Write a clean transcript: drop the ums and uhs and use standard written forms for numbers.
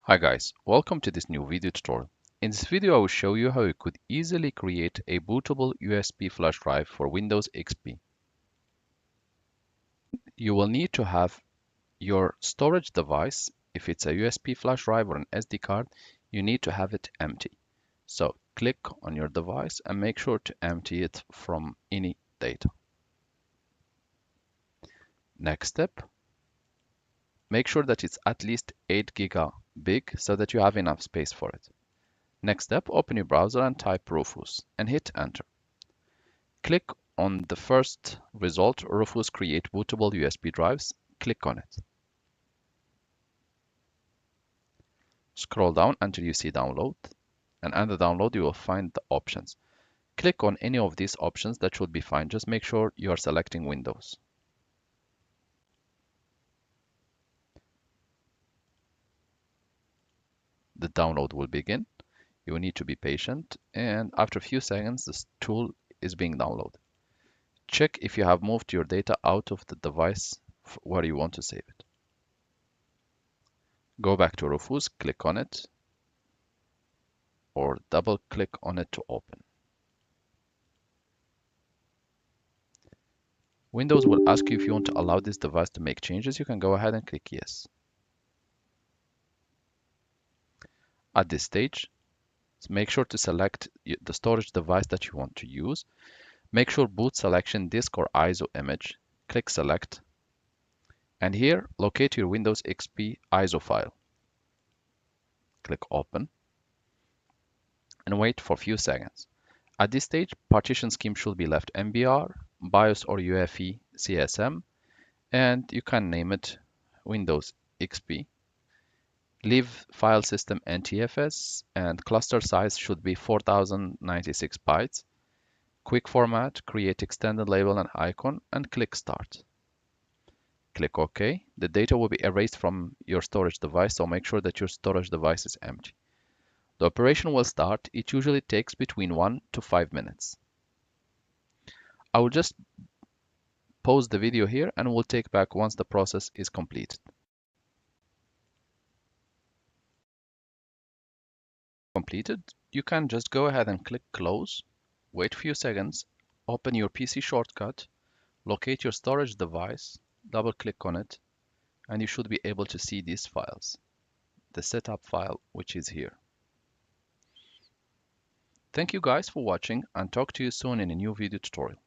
Hi guys, welcome to this new video tutorial. In this video I will show you how you could easily create a bootable USB flash drive for Windows XP. You will need to have your storage device. If it's a USB flash drive or an SD card, you need to have it empty. So click on your device and make sure to empty it from any data. Next step, make sure that it's at least 8 giga big so that you have enough space for it. Next step, open your browser and type Rufus and hit enter. Click on the first result, Rufus create bootable USB drives. Click on it. Scroll down until you see download, and under download you will find the options. Click on any of these options, that should be fine. Just make sure you are selecting Windows. The download will begin. You will need to be patient, and after a few seconds this tool is being downloaded. Check if you have moved your data out of the device where you want to save it. Go back to Rufus, click on it, or double click on it to open. Windows will ask you if you want to allow this device to make changes. You can go ahead and click yes. At this stage, make sure to select the storage device that you want to use. Make sure boot selection disk or ISO image. Click select. And here, locate your Windows XP ISO file. Click open. And wait for a few seconds. At this stage, partition scheme should be left MBR, BIOS or UEFI CSM, and you can name it Windows XP. Leave file system NTFS, and cluster size should be 4096 bytes. Quick format, create extended label and icon, and click start. Click OK. The data will be erased from your storage device, so make sure that your storage device is empty. The operation will start. It usually takes between 1 to 5 minutes. I will just pause the video here and we'll take back once the process is completed. Completed, you can just go ahead and click close, wait a few seconds, open your PC shortcut, locate your storage device, double click on it, and you should be able to see these files. The setup file, which is here. Thank you guys for watching, and talk to you soon in a new video tutorial.